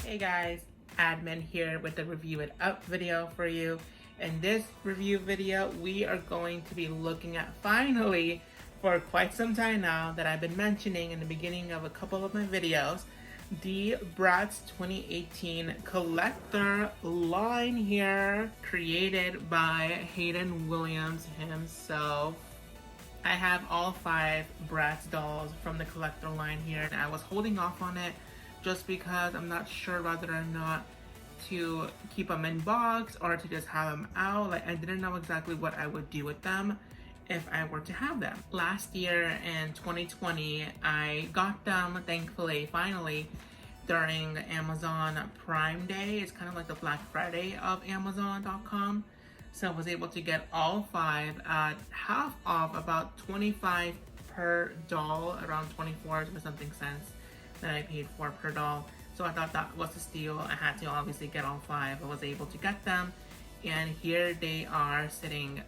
Hey guys, Admin here with the Review It Up video for you. In this review video, we are going to be looking at, finally, for quite some time now, that I've been mentioning in the beginning of a couple of my videos, the Bratz 2018 collector line here, created by Hayden Williams himself. I have all 5 Bratz dolls from the collector line here, and I was holding off on it just because I'm not sure whether or not to keep them in box or to just have them out. Like, I didn't know exactly what I would do with them if I were to have them. Last year in 2020, I got them, thankfully, finally, during Amazon Prime Day. It's kind of like the Black Friday of Amazon.com. So I was able to get all 5 at half off, about 25 per doll, around 24 or something cents that I paid for per doll. So I thought that was a steal. I had to obviously get all 5. I was able to get them, and here they are sitting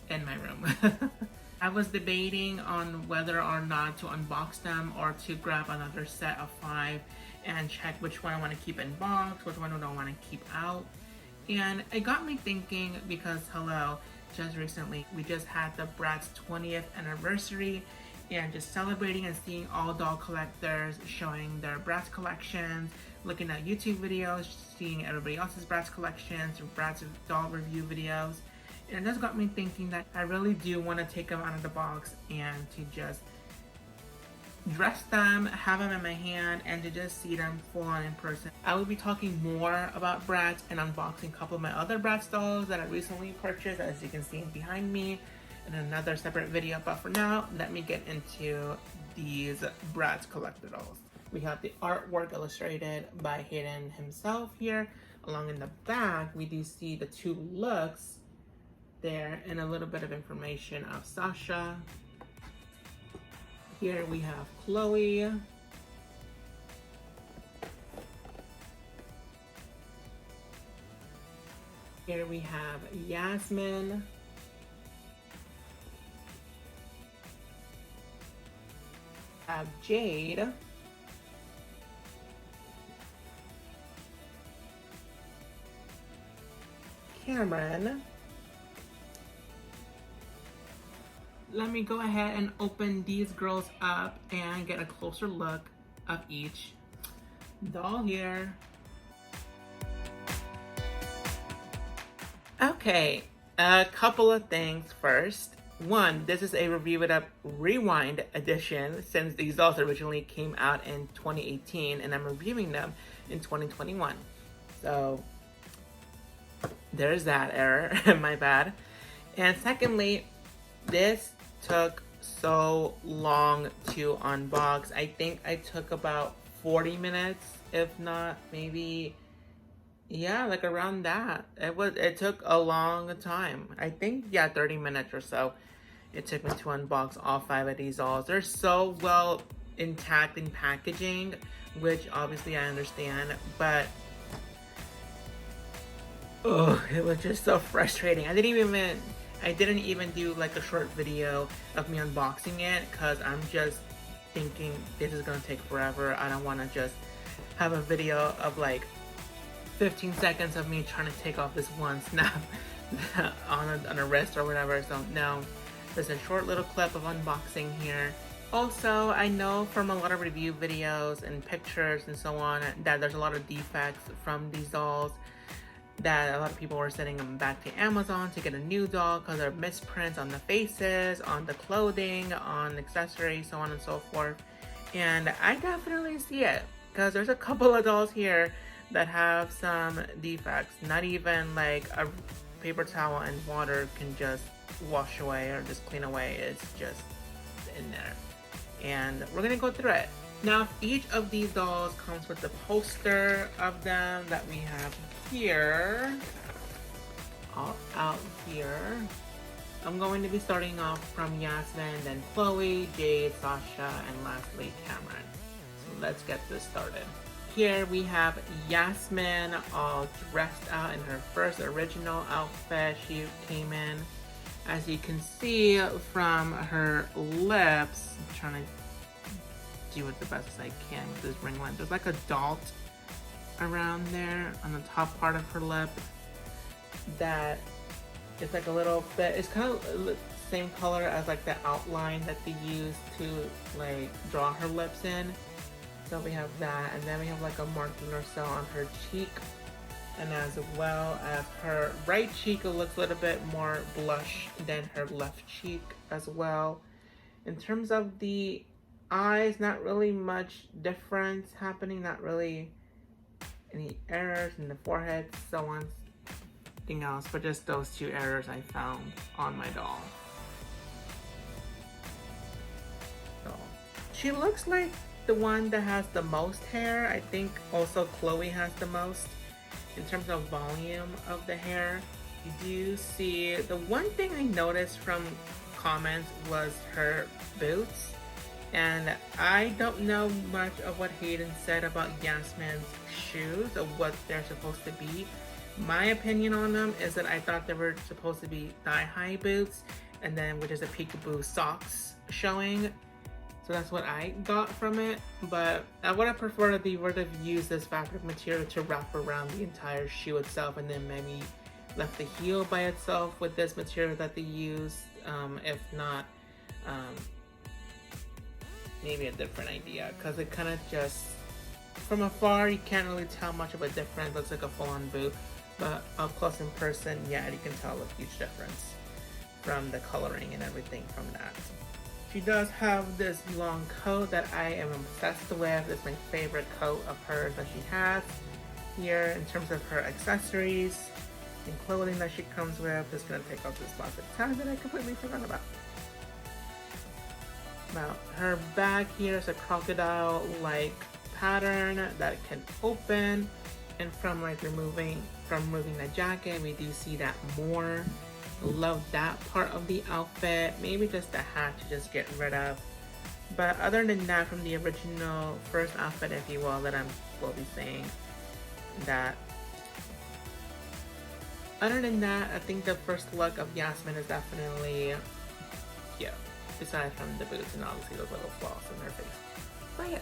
in my room. I was debating on whether or not to unbox them or to grab another set of 5 and check which one I want to keep in box, which one I don't want to keep out. And it got me thinking because, hello, just recently we just had the Bratz 20th anniversary, and just celebrating and seeing all doll collectors showing their Bratz collections, looking at YouTube videos, seeing everybody else's Bratz collections, Bratz doll review videos. And it just got me thinking that I really do want to take them out of the box and to just dress them, have them in my hand, and to just see them full on in person. I will be talking more about Bratz and unboxing a couple of my other Bratz dolls that I recently purchased, as you can see behind me, in another separate video. But for now, let me get into these Bratz collector dolls. We have the artwork illustrated by Hayden himself here. Along in the back, we do see the 2 looks there and a little bit of information of Sasha. Here we have Chloe. Here we have Yasmine. Have Jade. Cameron. Let me go ahead and open these girls up and get a closer look of each doll here. Okay, a couple of things first. One, this is a Review It Up Rewind edition, since these dolls originally came out in 2018 and I'm reviewing them in 2021. So there's that error, my bad. And secondly, this took so long to unbox. I think I took about 40 minutes, if not maybe, yeah, like around that. It took a long time. I think, yeah, 30 minutes or so it took me to unbox all 5 of these dolls. They're so well intact in packaging, which obviously I understand, but oh, it was just so frustrating. I didn't even do like a short video of me unboxing it because I'm just thinking this is gonna take forever. I don't want to just have a video of like 15 seconds of me trying to take off this one snap on a wrist or whatever. So no, there's a short little clip of unboxing here. Also, I know from a lot of review videos and pictures and so on that there's a lot of defects from these dolls, that a lot of people were sending them back to Amazon to get a new doll because there are misprints on the faces, on the clothing, on accessories, so on and so forth. And I definitely see it because there's a couple of dolls here that have some defects. Not even like a paper towel and water can just wash away or just clean away. It's just in there. And we're gonna go through it. Now, each of these dolls comes with the poster of them that we have here, all out here. I'm going to be starting off from Yasmine, then Chloe, Jade, Sasha, and lastly Cameron. So let's get this started. Here we have Yasmine all dressed out in her first original outfit she came in. As you can see from her lips, I'm trying to do it the best as I can with this ring light. There's like a dot around there on the top part of her lip that it's like a little bit, it's kind of the same color as like the outline that they use to like draw her lips in. So we have that, and then we have like a marking or so on her cheek, and as well as her right cheek, it looks a little bit more blush than her left cheek as well. In terms of the eyes, not really much difference happening, not really any errors in the forehead, so on, nothing else, but just those two errors I found on my doll. So she looks like the one that has the most hair. I think also Chloe has the most in terms of volume of the hair. You do see, the one thing I noticed from comments was her boots, and I don't know much of what Hayden said about Yasmine's shoes, of what they're supposed to be. My opinion on them is that I thought they were supposed to be thigh-high boots, and then with just a peekaboo socks showing. So that's what I got from it, but I would have preferred if they would have used this fabric material to wrap around the entire shoe itself, and then maybe left the heel by itself with this material that they used. If not, maybe a different idea, because it kind of just, from afar, you can't really tell much of a difference. It looks like a full-on boot, but up close in person, yeah, you can tell a huge difference from the coloring and everything from that. She does have this long coat that I am obsessed with. It's my favorite coat of hers that she has here. In terms of her accessories and clothing that she comes with, just gonna take off this plastic tag that I completely forgot about. Now, her bag here is a crocodile-like pattern that can open, and from removing the jacket, we do see that more. Love that part of the outfit. Maybe just the hat to just get rid of, but other than that, from the original first outfit, if you will, that I will be saying that, other than that, I think the first look of Yasmine is definitely cute, aside from the boots and obviously those little flaws in her face. But yes,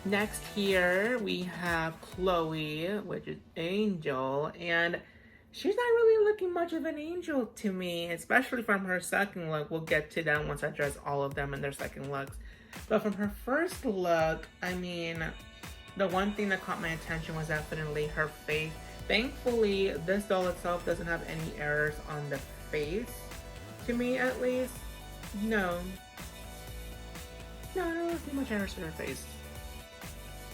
next here we have Chloe, which is Angel, and she's not really looking much of an angel to me, especially from her second look. We'll get to that once I dress all of them in their second looks. But from her first look, I mean, the one thing that caught my attention was definitely her face. Thankfully, this doll itself doesn't have any errors on the face, to me at least. No, I don't really see much errors in her face.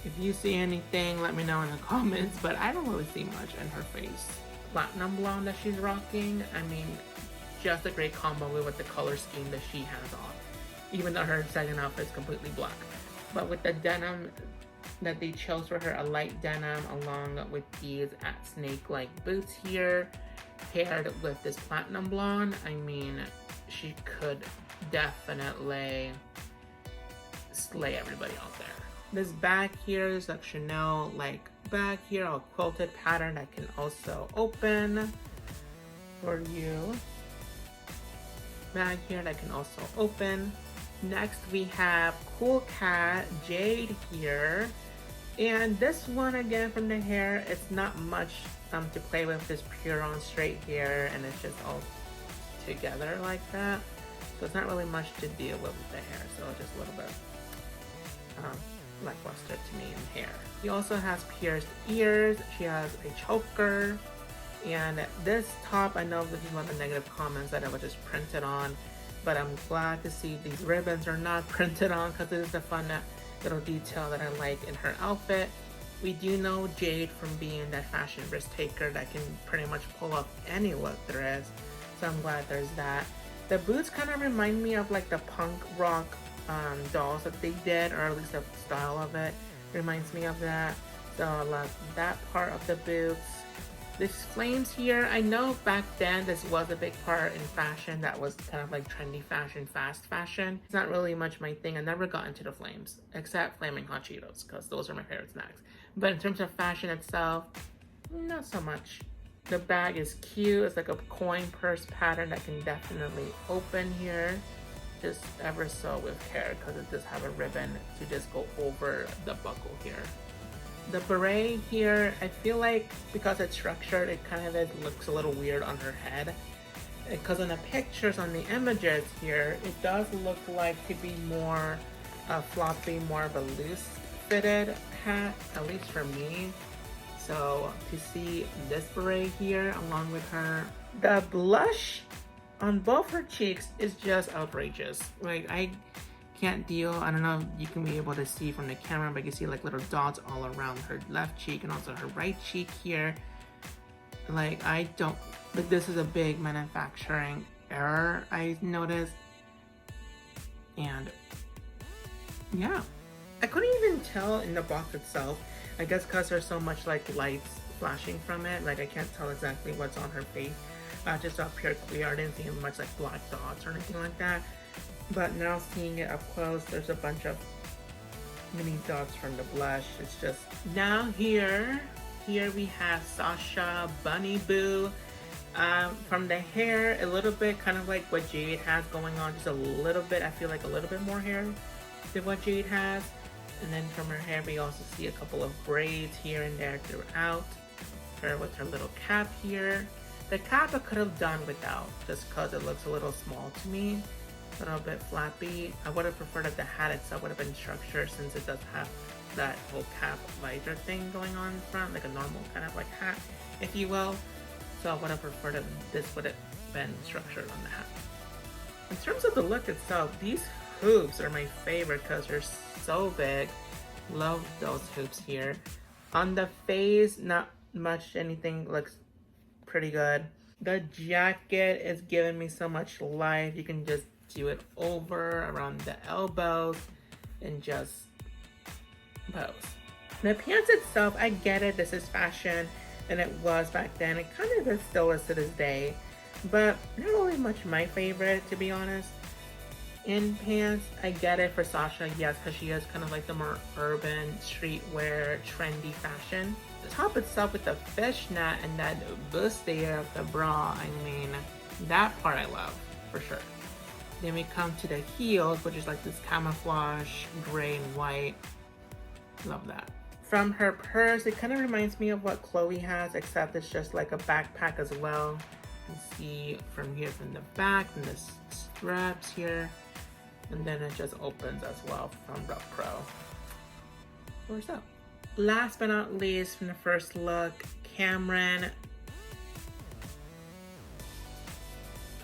If you see anything, let me know in the comments, but I don't really see much in her face. Platinum blonde that she's rocking, I mean, just a great combo with the color scheme that she has on, even though her second outfit is completely black. But with the denim that they chose for her, a light denim along with these snake-like boots here, paired with this platinum blonde, I mean, she could definitely slay everybody out there. This bag here is a Chanel like bag here, a quilted pattern that can also open for you. Bag here that can also open. Next we have cool Cat Jade here, and this one again from the hair, it's not much to play with, just pure on straight hair, and it's just all together like that, so it's not really much to deal with the hair, so just a little bit lackluster to me in hair. She also has pierced ears, she has a choker, and this top, I know there's a lot of negative comments that it was just printed on, but I'm glad to see these ribbons are not printed on, because it is a fun little detail that I like in her outfit. We do know Jade from being that fashion risk taker that can pretty much pull off any look there is, so I'm glad there's that. The boots kind of remind me of like the punk rock dolls that they did, or at least the style of it reminds me of that, so I love that part of the boots. These flames here, I know back then this was a big part in fashion, that was kind of like trendy fashion, fast fashion. It's not really much my thing. I never got into the flames, except flaming hot Cheetos, because those are my favorite snacks. But in terms of fashion itself, not so much. The bag is cute. It's like a coin purse pattern that can definitely open here, just ever so with care, because it does have a ribbon to just go over the buckle here. The beret here, I feel like because it's structured, it kind of looks a little weird on her head. Because in the pictures, on the images here, it does look like to be more floppy, more of a loose fitted hat, at least for me. So to see this beret here along with her, the blush on both her cheeks is just outrageous. Like, I can't deal. I don't know if you can be able to see from the camera, but you can see like little dots all around her left cheek and also her right cheek here. Like, I don't, like, this is a big manufacturing error I noticed. And yeah, I couldn't even tell in the box itself. I guess because there's so much like lights flashing from it, like I can't tell exactly what's on her face. Just up here clear, I didn't see much like black dots or anything like that. But now seeing it up close, there's a bunch of mini dots from the blush. It's just, now here we have Sasha Bunny Boo. From the hair, a little bit kind of like what Jade has going on, just a little bit, I feel like a little bit more hair than what Jade has. And then from her hair, we also see a couple of braids here and there throughout. Her with her little cap here. The cap I could have done without, just because it looks a little small to me. A little bit flappy. I would have preferred if the hat itself would have been structured, since it does have that whole cap visor thing going on in front, like a normal kind of like hat, if you will. So I would have preferred if this would have been structured on the hat. In terms of the look itself, these hoops are my favorite because they're so big. Love those hoops here. On the face, not much anything, looks pretty good. The jacket is giving me so much life. You can just do it over around the elbows and just pose. The pants itself, I get it, this is fashion, and it was back then. It kind of is still is to this day, but not really much my favorite, to be honest. In pants, I get it for Sasha, yes, because she is kind of like the more urban, streetwear, trendy fashion. The top itself with the fishnet and that bustier of the bra, I mean, that part I love, for sure. Then we come to the heels, which is like this camouflage, gray and white. Love that. From her purse, it kind of reminds me of what Chloe has, except it's just like a backpack as well. You can see from here from the back and the straps here. And then it just opens as well from the pro. Where's that? Last but not least, from the first look, Cameron.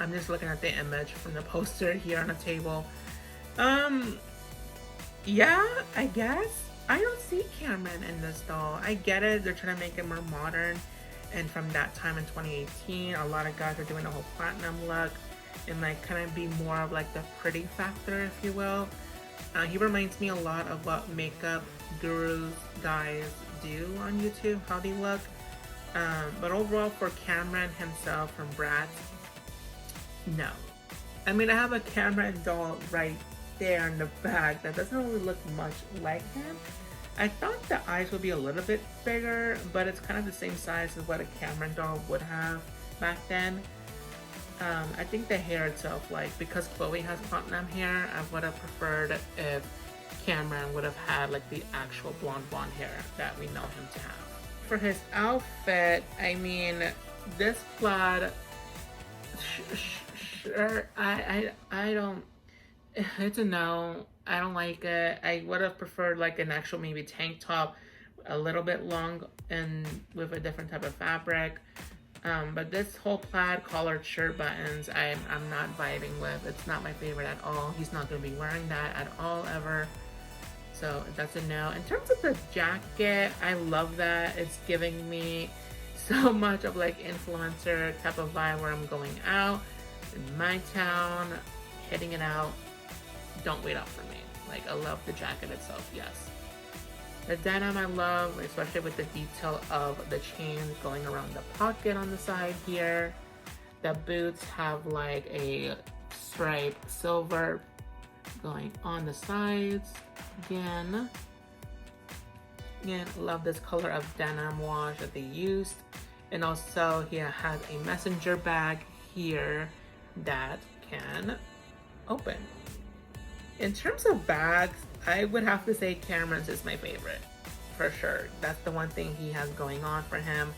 I'm just looking at the image from the poster here on the table. Yeah, I guess. I don't see Cameron in this doll. I get it, they're trying to make it more modern. And from that time in 2018, a lot of guys are doing the whole platinum look and like kind of be more of like the pretty factor, if you will. He reminds me a lot of what makeup gurus guys do on YouTube, how they look. But overall for Cameron himself from Bratz, no. I mean, I have a Cameron doll right there in the back that doesn't really look much like him. I thought the eyes would be a little bit bigger, but it's kind of the same size as what a Cameron doll would have back then. I think the hair itself, like, because Chloe has platinum hair, I would have preferred if Cameron would have had like the actual blonde hair that we know him to have. For his outfit, I mean, this plaid, sure, I don't, it's a no. I don't like it. I would have preferred like an actual maybe tank top, a little bit long and with a different type of fabric. But this whole plaid collared shirt buttons, I'm not vibing with. It's not my favorite at all. He's not going to be wearing that at all ever. So that's a no. In terms of the jacket, I love that. It's giving me so much of like influencer type of vibe where I'm going out in my town, hitting it out. Don't wait up for me. Like, I love the jacket itself, yes. The denim I love, especially with the detail of the chain going around the pocket on the side here. The boots have like a striped silver going on the sides. Again, love this color of denim wash that they used. And also he has a messenger bag here that can open. In terms of bags, I would have to say Cameron's is my favorite. for sure. That's the one thing he has going on for him,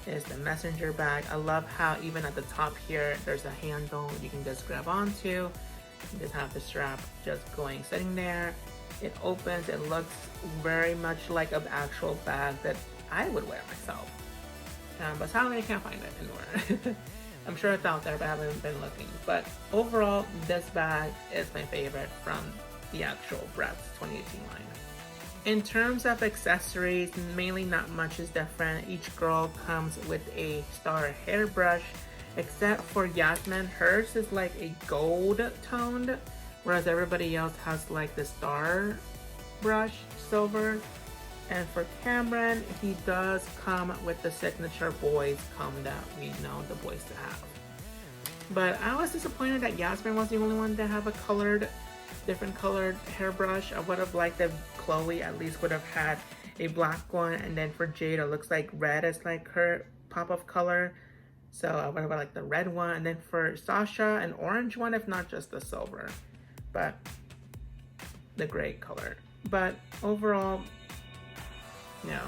is the messenger bag. I love how even at the top here, there's a handle you can just grab onto. You just have the strap just sitting there. It opens, it looks very much like an actual bag that I would wear myself. But sadly I can't find it anywhere. I'm sure it's out there, but I haven't been looking. But overall, this bag is my favorite from the actual Bratz 2018 line. In terms of accessories, mainly not much is different. Each girl comes with a star hairbrush, except for Yasmine. Hers is like a gold toned, whereas everybody else has like the star brush, silver. And for Cameron, he does come with the signature boys comb that we know the boys to have. But I was disappointed that Yasmine was the only one to have a different colored hairbrush. I would have liked that Chloe at least would have had a black one, and then for Jade it looks like red is like her pop of color. So I would have liked the red one, and then for Sasha an orange one, if not just the silver, but the gray color. But overall, no.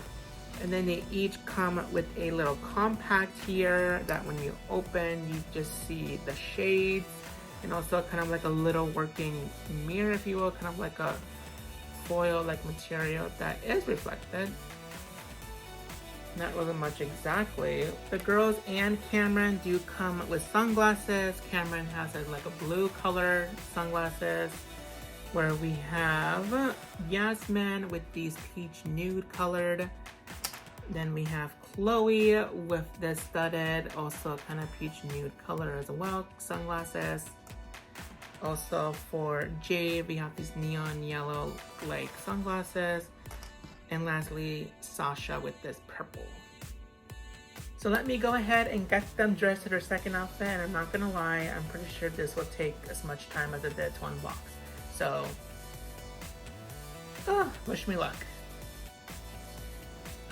And then they each come with a little compact here that when you open, you just see the shades, and also kind of like a little working mirror, if you will, kind of like a foil like material that is reflected. Not really much exactly. The girls and Cameron do come with sunglasses. Cameron has like a blue color sunglasses, where we have Yasmine with these peach nude colored. Then we have Chloe with the studded, also kind of peach nude color as well, sunglasses. Also for Jade, we have these neon yellow like sunglasses. And lastly, Sasha with this purple. So let me go ahead and get them dressed to their second outfit, and I'm not gonna lie, I'm pretty sure this will take as much time as it did to unbox. So, wish me luck.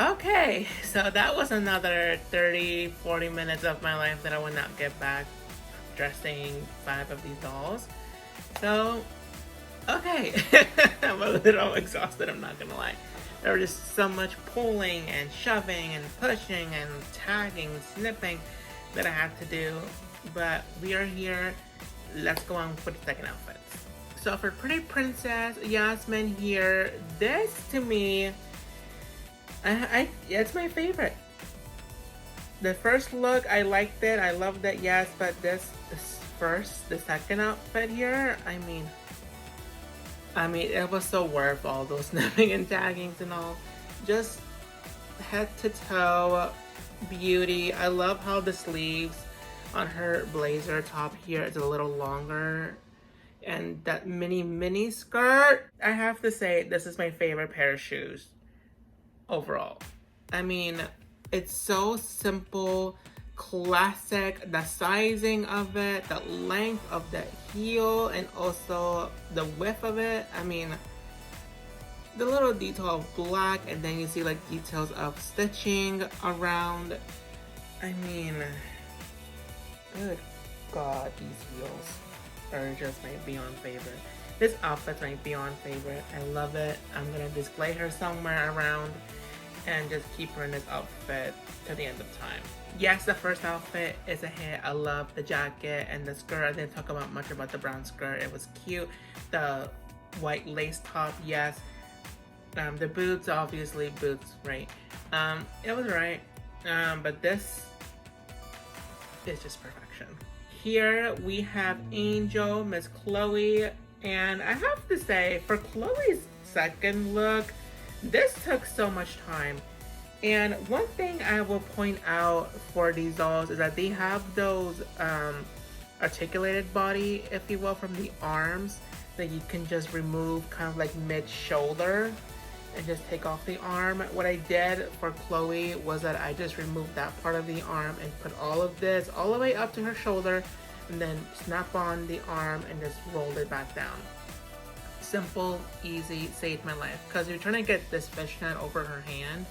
Okay, so that was another 30-40 minutes of my life that I will not get back dressing 5 of these dolls. So, okay, I'm a little exhausted, I'm not gonna lie. There was just so much pulling and shoving and pushing and tagging, snipping that I had to do. But we are here, let's go on with the second outfit. So for Pretty Princess Yasmine here, this to me, it's my favorite. The first look, I liked it, I loved it, yes, but the second outfit here, I mean, it was so worth all those snipping and taggings and all. Just head to toe beauty. I love how the sleeves on her blazer top here is a little longer. And that mini skirt, I have to say, this is my favorite pair of shoes overall. I mean, it's so simple, classic, the sizing of it, the length of the heel, and also the width of it. I mean, the little detail of black, and then you see like details of stitching around. I mean, good God, these heels are just my beyond favorite. This outfit's my beyond favorite. I love it. I'm gonna display her somewhere around and just keep her in this outfit to the end of time. Yes, the first outfit is a hit. I love the jacket and the skirt. I didn't talk about much about the brown skirt. It was cute. The white lace top, yes. The boots, obviously boots, right? It was right. But this is just perfection. Here we have Angel, Miss Chloe, and I have to say, for Chloe's second look, this took so much time. And one thing I will point out for these dolls is that they have those articulated body, if you will, from the arms that you can just remove kind of like mid-shoulder and just take off the arm. What I did for Chloe was that I just removed that part of the arm and put all of this all the way up to her shoulder, and then snap on the arm and just rolled it back down. Simple, easy, saved my life. Because you're trying to get this fishnet over her hand,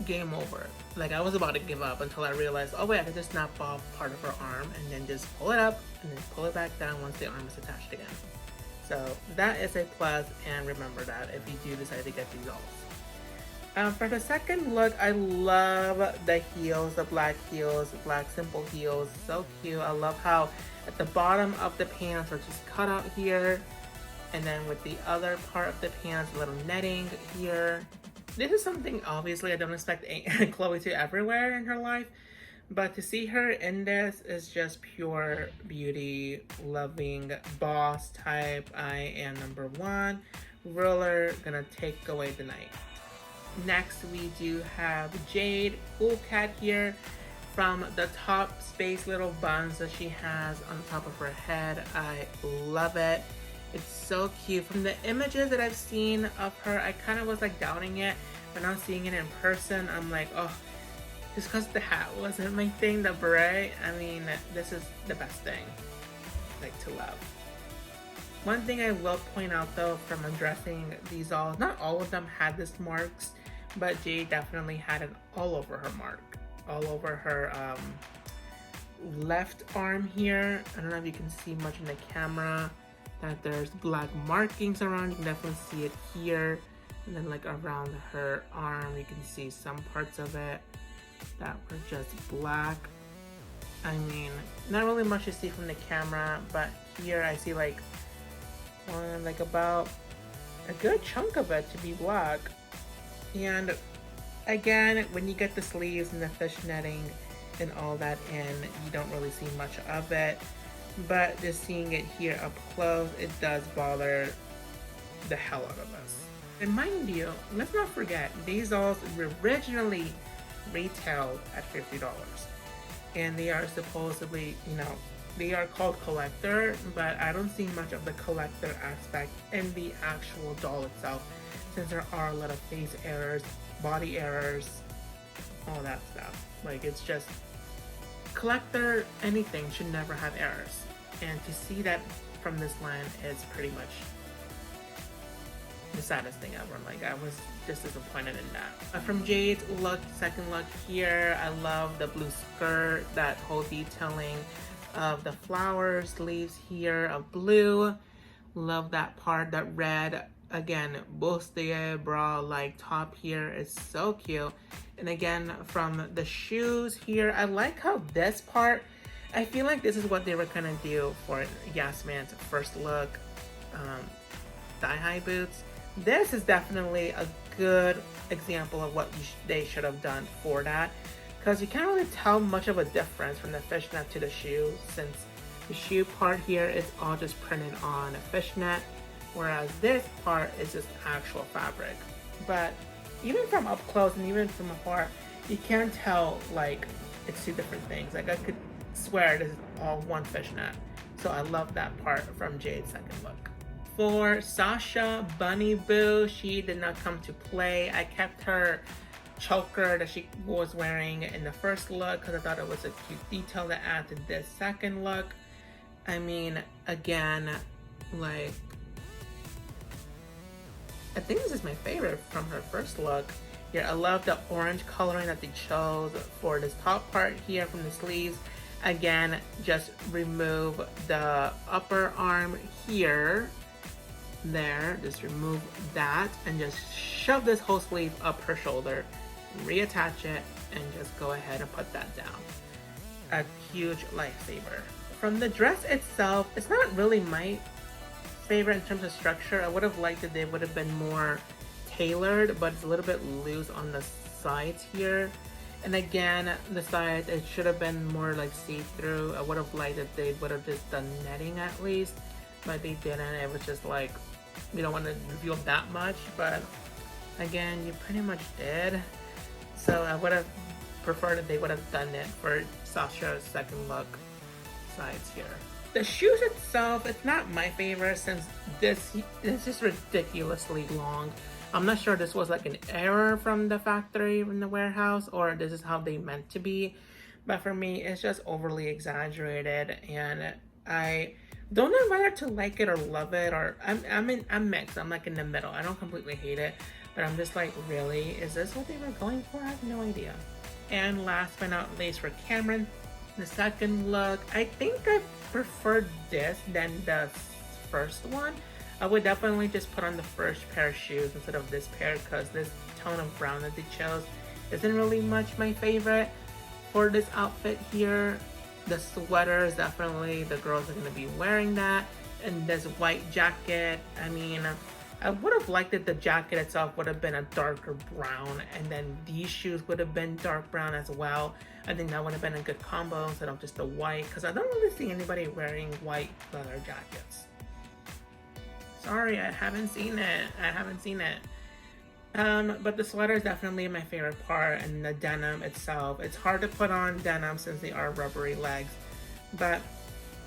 game over. Like, I was about to give up until I realized, oh wait, I can just snap off part of her arm and then just pull it up and then pull it back down once the arm is attached again. So that is a plus, and remember that if you do decide to get these dolls. For the second look, I love the heels, the black heels, the black simple heels. So cute. I love how at the bottom of the pants are just cut out here. And then with the other part of the pants, a little netting here. This is something obviously I don't expect Chloe to ever wear in her life. But to see her in this is just pure beauty, loving, boss type. I am number one. Ruler, gonna take away the night. Next, we do have Jade, cool cat here. From the top space little buns that she has on top of her head. I love it. It's so cute. From the images that I've seen of her, I kind of was like doubting it. But now seeing it in person, I'm like, oh, just because the hat wasn't my thing, the beret, I mean, this is the best thing, like, to love. One thing I will point out though from undressing these all, not all of them had this marks, but Jade definitely had it all over her mark. All over her left arm here. I don't know if you can see much in the camera that there's black markings around. You can definitely see it here. And then like around her arm, you can see some parts of it that were just black. I mean, not really much to see from the camera, but here I see like about a good chunk of it to be black. And again, when you get the sleeves and the fishnetting and all that in, you don't really see much of it. But just seeing it here up close, it does bother the hell out of us. And mind you, let's not forget, these dolls originally retailed at $50. And they are supposedly, you know, they are called collector, but I don't see much of the collector aspect in the actual doll itself, since there are a lot of face errors, body errors, all that stuff. Like, it's just, collector anything should never have errors. And to see that from this line is pretty much the saddest thing ever. Like, I was just disappointed in that. But from Jade's look, second look here, I love the blue skirt, that whole detailing of the flower sleeves here of blue. Love that part, that red, again, bustier bra like top here is so cute. And again, from the shoes here, I like how this part, I feel like this is what they were gonna do for Yasmine's first look, thigh-high boots. This is definitely a good example of what they should have done for that, because you can't really tell much of a difference from the fishnet to the shoe, since the shoe part here is all just printed on a fishnet, whereas this part is just actual fabric. But even from up close and even from afar, you can't tell like it's two different things. Like, I could swear this is all one fishnet. So I love that part from Jade's second look. For Sasha Bunny Boo, she did not come to play. I kept her choker that she was wearing in the first look because I thought it was a cute detail to add to this second look. I mean, again, like, I think this is my favorite from her first look. Here, I love the orange coloring that they chose for this top part here from the sleeves. Again, just remove the upper arm here, there, just remove that and just shove this whole sleeve up her shoulder, reattach it, and just go ahead and put that down. A huge lifesaver. From the dress itself, it's not really my favorite in terms of structure. I would have liked that they would have been more tailored, but it's a little bit loose on the sides here. And again, the sides, it should have been more like see-through. I would have liked that they would have just done netting at least, but they didn't. It was just like, we don't want to reveal that much, but again, you pretty much did. So I would have preferred that they would have done it for Sasha's second look sides here. The shoes itself, it's not my favorite since this is just ridiculously long. I'm not sure this was like an error from the factory in the warehouse or this is how they meant to be. But for me, it's just overly exaggerated, and I don't know whether to like it or love it, or I'm mixed. I'm like in the middle. I don't completely hate it, but I'm just like, really? Is this what they were going for? I have no idea. And last but not least, for Cameron, the second look, I think I preferred this than the first one. I would definitely just put on the first pair of shoes instead of this pair, because this tone of brown that they chose isn't really much my favorite for this outfit here. The sweater is definitely, the girls are going to be wearing that. And this white jacket, I mean, I would have liked it the jacket itself would have been a darker brown, and then these shoes would have been dark brown as well. I think that would have been a good combo instead of just the white, because I don't really see anybody wearing white leather jackets. Sorry, I haven't seen it. But the sweater is definitely my favorite part, and the denim itself. It's hard to put on denim since they are rubbery legs, but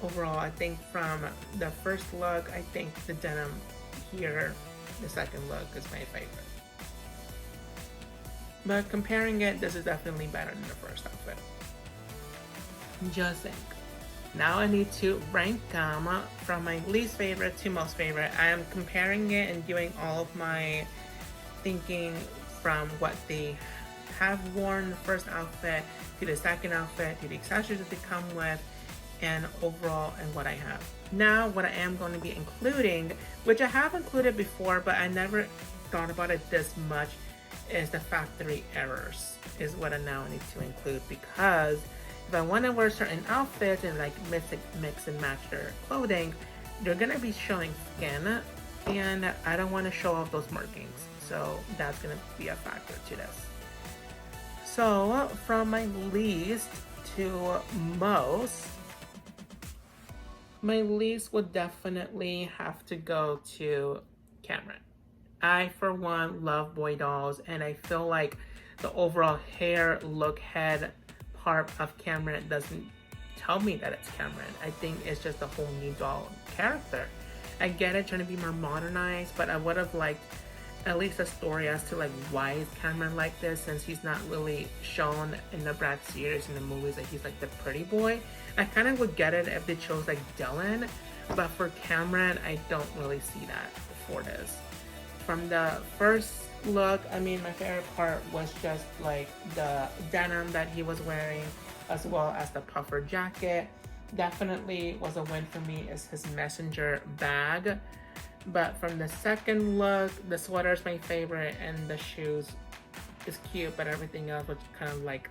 overall, I think from the first look, I think the denim here, the second look, is my favorite. But comparing it, this is definitely better than the first outfit. Just think. Now I need to rank them from my least favorite to most favorite. I am comparing it and doing all of my thinking from what they have worn in the first outfit to the second outfit to the accessories that they come with, and overall and what I have. Now what I am going to be including, which I have included before but I never thought about it this much, is the factory errors is what I now need to include, because if I want to wear certain outfits and like mix and match their clothing, they're going to be showing skin, and I don't want to show off those markings, so that's going to be a factor to this. So from my least to most, my least would definitely have to go to Cameron. I, for one, love boy dolls, and I feel like the overall hair, look, head part of Cameron doesn't tell me that it's Cameron. I think it's just a whole new doll character. I get it, trying to be more modernized, but I would have liked at least a story as to like why is Cameron like this, since he's not really shown in the Bratz series in the movies that he's like the pretty boy. I kind of would get it if they chose like Dylan, but for Cameron, I don't really see that for this. From the first look, I mean, my favorite part was just like the denim that he was wearing, as well as the puffer jacket. Definitely was a win for me is his messenger bag. But from the second look, the sweater is my favorite, and the shoes is cute, but everything else was kind of like,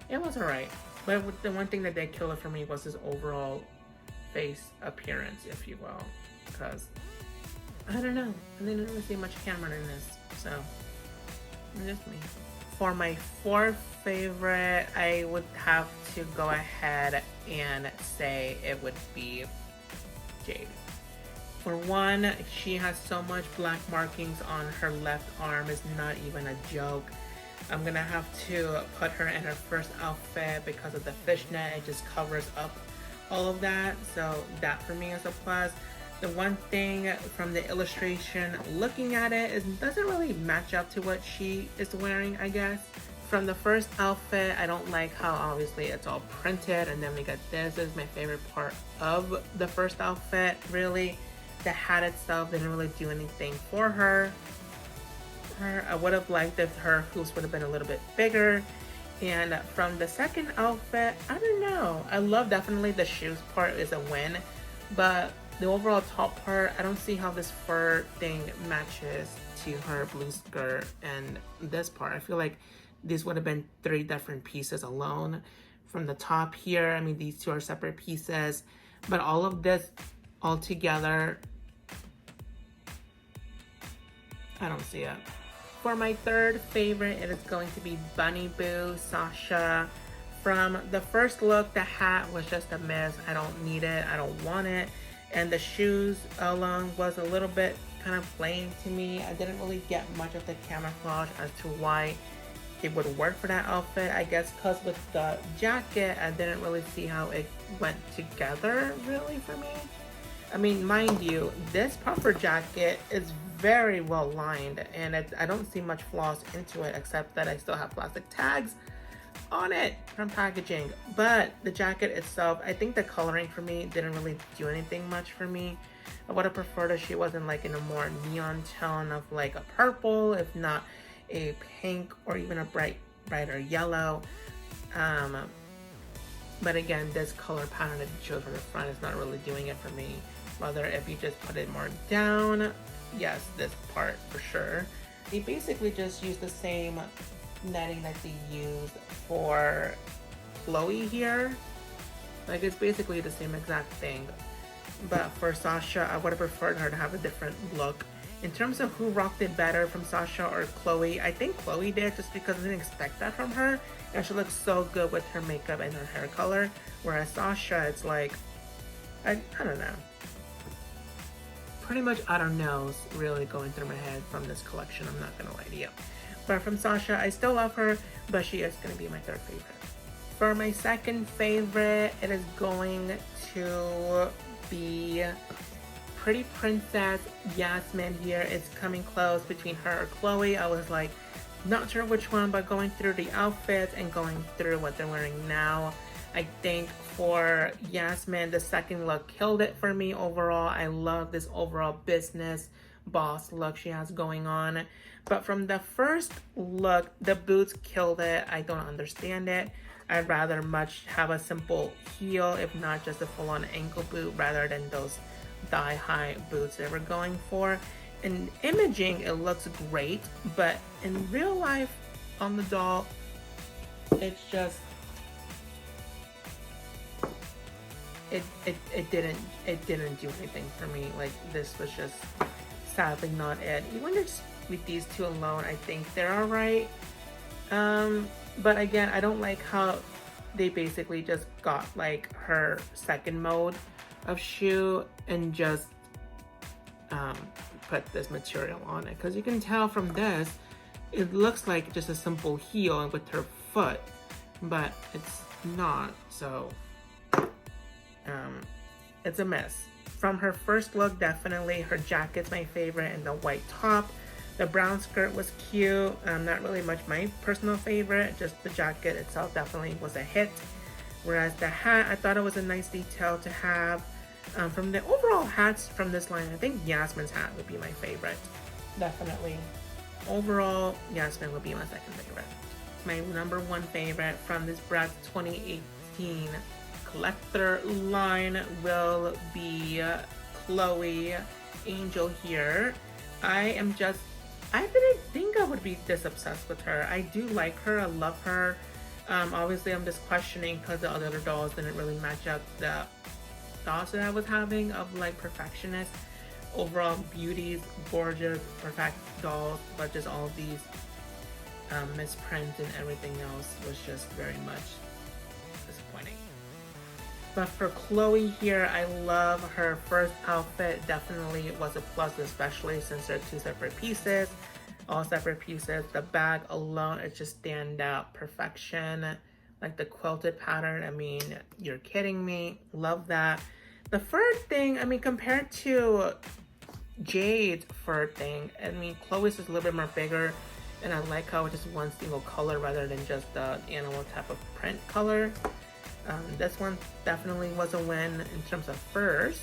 it was alright. But the one thing that did kill it for me was his overall face appearance, if you will, because I don't know, I didn't really see much Cameron in this, so just me. For my fourth favorite, I would have to go ahead and say it would be Jade. For one, she has so much black markings on her left arm, it's not even a joke. I'm gonna have to put her in her first outfit because of the fishnet. It just covers up all of that, so that for me is a plus. The one thing from the illustration, looking at it, it doesn't really match up to what she is wearing, I guess. From the first outfit, I don't like how obviously it's all printed, and then we got this. This is my favorite part of the first outfit, really. The hat itself didn't really do anything for her. I would have liked if her hoops would have been a little bit bigger. And from the second outfit, I don't know. I love definitely the shoes part is a win, but the overall top part, I don't see how this fur thing matches to her blue skirt and this part. I feel like these would have been 3 different pieces alone. From the top here, I mean, these 2 are separate pieces, but all of this all together, I don't see it. For my third favorite, it is going to be Bunny Boo Sasha. From the first look, the hat was just a miss. I don't need it, I don't want it. And the shoes alone was a little bit kind of plain to me. I didn't really get much of the camouflage as to why it would work for that outfit. I guess because with the jacket, I didn't really see how it went together really for me. I mean, mind you, this puffer jacket is very well lined, and I don't see much flaws into it, except that I still have plastic tags on it from packaging. But the jacket itself, I think the coloring for me didn't really do anything much for me. I would have preferred if she wasn't like in a more neon tone of like a purple, if not a pink or even a brighter yellow. But again, this color pattern that you chose for the front is not really doing it for me. whether if you just put it more down, yes, this part for sure. They basically just use the same netting that they use for Chloe here. Like, it's basically the same exact thing. But for Sasha, I would have preferred her to have a different look. In terms of who rocked it better from Sasha or Chloe, I think Chloe did, just because I didn't expect that from her. And she looks so good with her makeup and her hair color. Whereas Sasha, it's like, I don't know. Pretty much I don't know really going through my head from this collection, I'm not gonna lie to you. But from Sasha, I still love her, but she is gonna be my third favorite. For my second favorite, it is going to be Pretty Princess Yasmine here. It's coming close between her or Chloe. I was like, not sure which one, but going through the outfits and going through what they're wearing now, I think for Yasmine, the second look killed it for me overall. I love this overall business boss look she has going on. But from the first look, the boots killed it. I don't understand it. I'd rather much have a simple heel, if not just a full-on ankle boot, rather than those thigh-high boots they were going for. In imaging, it looks great, but in real life, on the doll, it's just, it didn't do anything for me. Like, this was just sadly not it. Even just with these two alone, I think they're alright. But again, I don't like how they basically just got like her second mode of shoe and just put this material on it, because you can tell from this it looks like just a simple heel with her foot, but it's not. So it's a mess. From her first look, definitely her jacket's my favorite, and the white top. The brown skirt was cute. Not really much my personal favorite, just the jacket itself definitely was a hit. Whereas the hat, I thought it was a nice detail to have. From the overall hats from this line, I think Yasmine's hat would be my favorite. Definitely. Overall, Yasmine would be my second favorite. My number one favorite from this Bratz 2018 collector line will be Chloe Angel here. I didn't think I would be this obsessed with her. I do like her, I love her. Obviously I'm just questioning because the other dolls didn't really match up the thoughts that I was having of like perfectionist. Overall beauties, gorgeous, perfect dolls, but just all of these misprints and everything else was just very much disappointing. But for Chloe here, I love her first outfit. Definitely was a plus, especially since they're two separate pieces. All separate pieces. The bag alone, it just stand out. Perfection. Like the quilted pattern. I mean, you're kidding me. Love that. The fur thing, I mean, compared to Jade's fur thing, I mean, Chloe's is a little bit more bigger. And I like how it's just one single color rather than just the animal type of print color. This one definitely was a win in terms of furs.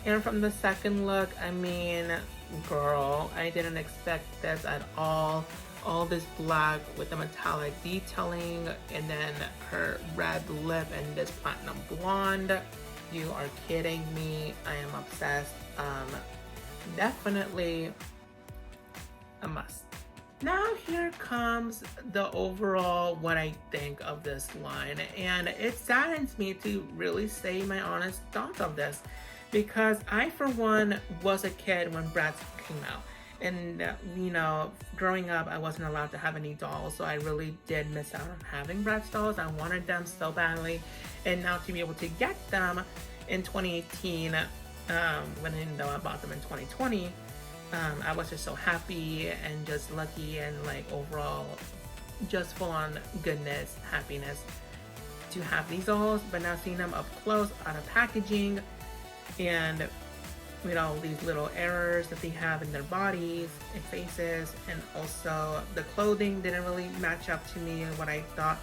And from the second look, I mean, girl, I didn't expect this at all. All this black with the metallic detailing, and then her red lip and this platinum blonde. You are kidding me. I am obsessed. Definitely a must. Now here comes the overall what I think of this line, and it saddens me to really say my honest thoughts of this, because I for one was a kid when Bratz came out, and you know, growing up I wasn't allowed to have any dolls, so I really did miss out on having Bratz dolls. I wanted them so badly, and now to be able to get them in 2018 when I didn't know I bought them in 2020, I was just so happy and just lucky and like overall just full on goodness, happiness to have these dolls. But now seeing them up close, out of packaging, and with all these little errors that they have in their bodies and faces, and also the clothing didn't really match up to me and what I thought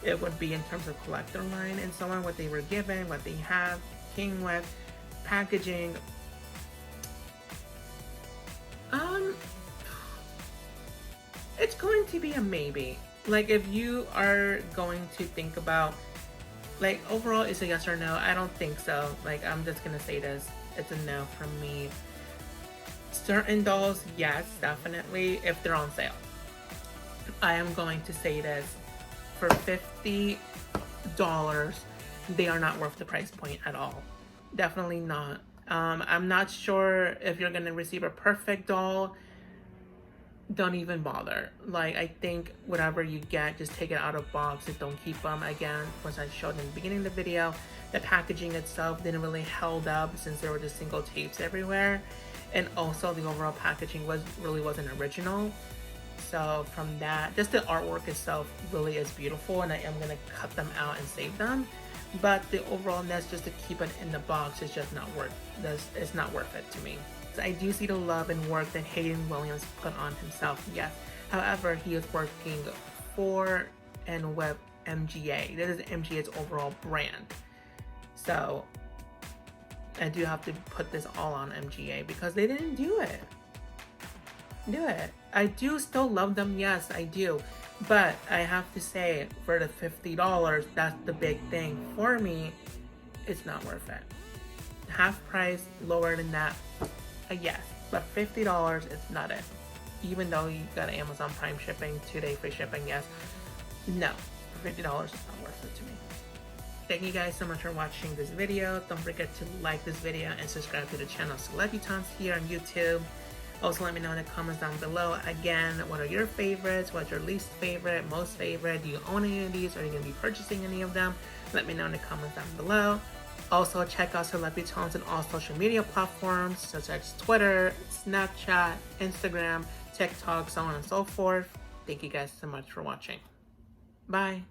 it would be in terms of collector line and so on, what they were given, what they have, came with, packaging. It's going to be a maybe. Like, if you are going to think about, like, overall, it's a yes or no. I don't think so. Like, I'm just gonna say this. it's a no from me. Certain dolls, yes, definitely, if they're on sale. I am going to say this, for $50, they are not worth the price point at all. Definitely not. I'm not sure if you're gonna receive a perfect doll. Don't even bother. Like, I think whatever you get, just take it out of box and don't keep them. Again, as I showed in the beginning of the video, the packaging itself didn't really held up since there were just single tapes everywhere, and also the overall packaging really wasn't original. So from that, just the artwork itself really is beautiful, and I am gonna cut them out and save them. But the overallness, just to keep it in the box, is just not worth this. It's not worth it to me. So I do see the love and work that Hayden Williams put on himself, yes. However, he is working for and with MGA. This is MGA's overall brand. So I do have to put this all on MGA because they didn't do it. I do still love them, yes, I do. But I have to say, for the $50, that's the big thing. For me, it's not worth it. Half price, lower than that, yes. But $50 is not it. Even though you got Amazon Prime shipping, 2-day free shipping, yes. No, for $50, it's not worth it to me. Thank you guys so much for watching this video. Don't forget to like this video and subscribe to the channel Celebritants here on YouTube. Also, let me know in the comments down below, again, what are your favorites? What's your least favorite, most favorite? Do you own any of these? Are you going to be purchasing any of them? Let me know in the comments down below. Also, check out Celebritants on all social media platforms, such as Twitter, Snapchat, Instagram, TikTok, so on and so forth. Thank you guys so much for watching. Bye.